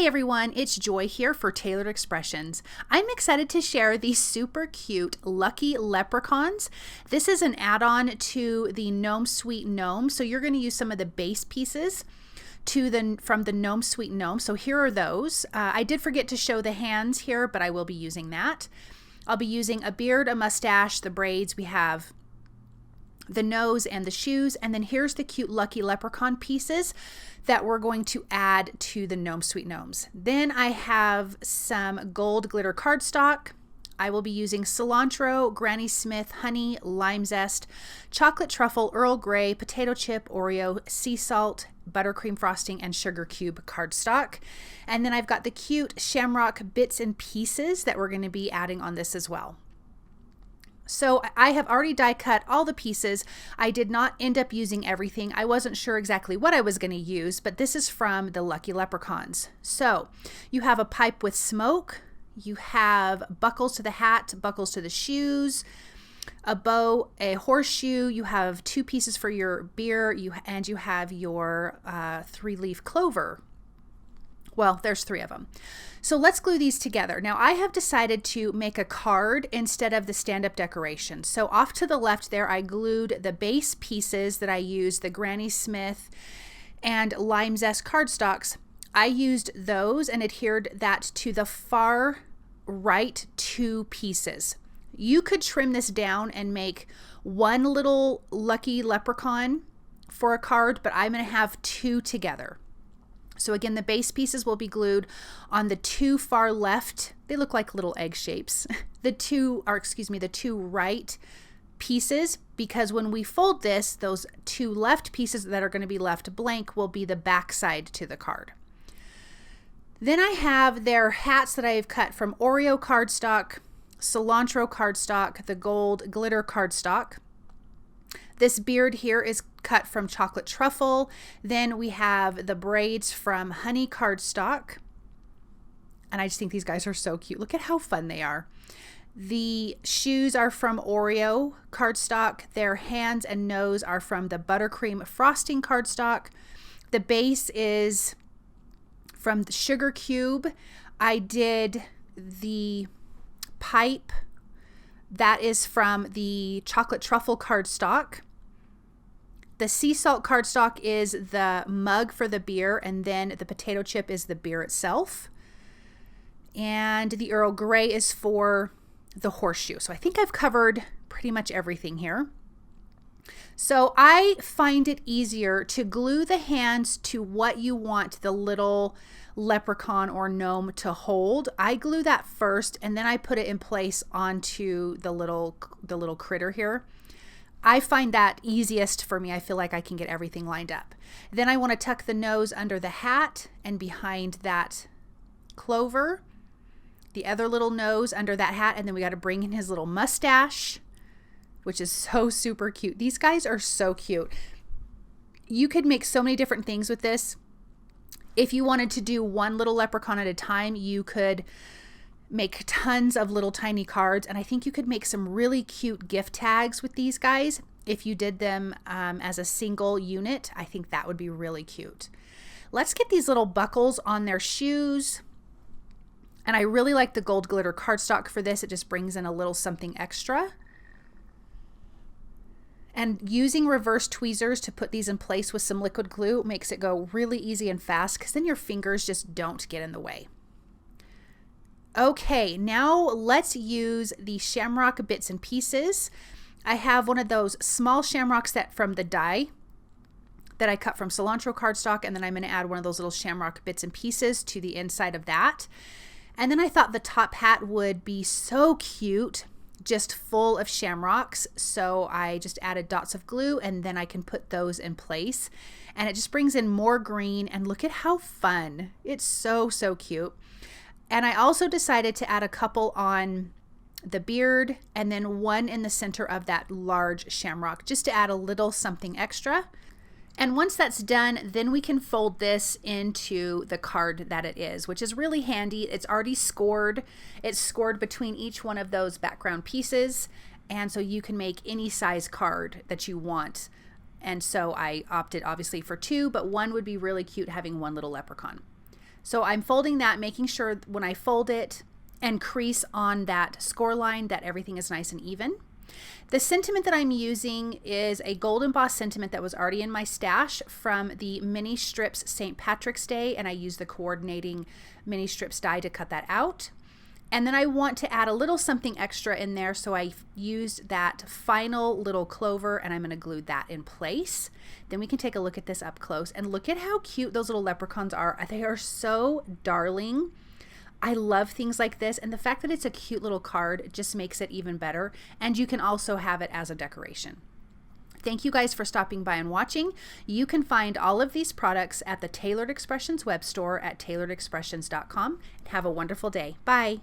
Hey everyone, it's Joy here for Tailored Expressions. I'm excited to share these super cute Lucky Leprechauns. This is an add-on to the Gnome Sweet Gnome, so you're going to use some of the base pieces from the Gnome Sweet Gnome. So here are those. I did forget to show the hands here, but I will be using that. I'll be using a beard, a mustache, the braids. We have the nose and the shoes, and then here's the cute Lucky Leprechaun pieces that we're going to add to the Gnome Sweet Gnomes. Then I have some gold glitter cardstock. I will be using cilantro, Granny Smith, honey, lime zest, chocolate truffle, Earl Grey, potato chip, Oreo, sea salt, buttercream frosting, and sugar cube cardstock. And then I've got the cute Shamrock bits and pieces that we're going to be adding on this as well. So I have already die cut all the pieces. I did not end up using everything. I wasn't sure exactly what I was going to use, but this is from the Lucky Leprechauns. So you have a pipe with smoke, you have buckles to the hat, buckles to the shoes, a bow, a horseshoe, you have two pieces for your beer, and you have your 3-leaf clover. Well, there's 3 of them. So let's glue these together. Now I have decided to make a card instead of the stand-up decoration. So off to the left there, I glued the base pieces that I used, the Granny Smith and Lime Zest cardstocks. I used those and adhered that to the far right 2 pieces. You could trim this down and make one little Lucky Leprechaun for a card, but I'm going to have 2 together. So again, the base pieces will be glued on the 2 far left. They look like little egg shapes. The 2 right pieces, because when we fold this, those 2 left pieces that are going to be left blank will be the back side to the card. Then I have their hats that I have cut from Oreo cardstock, cilantro cardstock, the gold glitter cardstock. This beard here is cut from chocolate truffle. Then we have the braids from honey cardstock. And I just think these guys are so cute. Look at how fun they are. The shoes are from Oreo cardstock. Their hands and nose are from the buttercream frosting cardstock. The base is from the sugar cube. I did the pipe. That is from the chocolate truffle cardstock. The sea salt cardstock is the mug for the beer, and then the potato chip is the beer itself. And the Earl Grey is for the horseshoe. So I think I've covered pretty much everything here. So I find it easier to glue the hands to what you want the little leprechaun or gnome to hold. I glue that first, and then I put it in place onto the little critter here. I find that easiest for me. I feel like I can get everything lined up. Then I want to tuck the nose under the hat and behind that clover, the other little nose under that hat, and then we got to bring in his little mustache, which is so super cute. These guys are so cute. You could make so many different things with this. If you wanted to do one little leprechaun at a time, you could make tons of little tiny cards, and I think you could make some really cute gift tags with these guys. If you did them as a single unit, I think that would be really cute. Let's get these little buckles on their shoes. And I really like the gold glitter cardstock for this. It just brings in a little something extra. And using reverse tweezers to put these in place with some liquid glue makes it go really easy and fast, because then your fingers just don't get in the way. Okay, now let's use the Shamrock bits and pieces. I have one of those small Shamrocks from the die that I cut from cilantro cardstock, and then I'm going to add one of those little Shamrock bits and pieces to the inside of that. And then I thought the top hat would be so cute, just full of Shamrocks. So I just added dots of glue, and then I can put those in place. And it just brings in more green, and look at how fun. It's so, so cute. And I also decided to add a couple on the beard and then one in the center of that large shamrock, just to add a little something extra. And once that's done, then we can fold this into the card that it is, which is really handy. It's already scored. It's scored between each one of those background pieces. And so you can make any size card that you want. And so I opted obviously for 2, but 1 would be really cute having one little leprechaun. So I'm folding that, making sure when I fold it and crease on that score line that everything is nice and even. The sentiment that I'm using is a gold embossed sentiment that was already in my stash from the Mini Strips St. Patrick's Day, and I used the coordinating Mini Strips die to cut that out. And then I want to add a little something extra in there, so I used that final little clover, and I'm going to glue that in place. Then we can take a look at this up close, and look at how cute those little leprechauns are. They are so darling. I love things like this, and the fact that it's a cute little card just makes it even better, and you can also have it as a decoration. Thank you guys for stopping by and watching. You can find all of these products at the Tailored Expressions web store at tailoredexpressions.com. Have a wonderful day. Bye.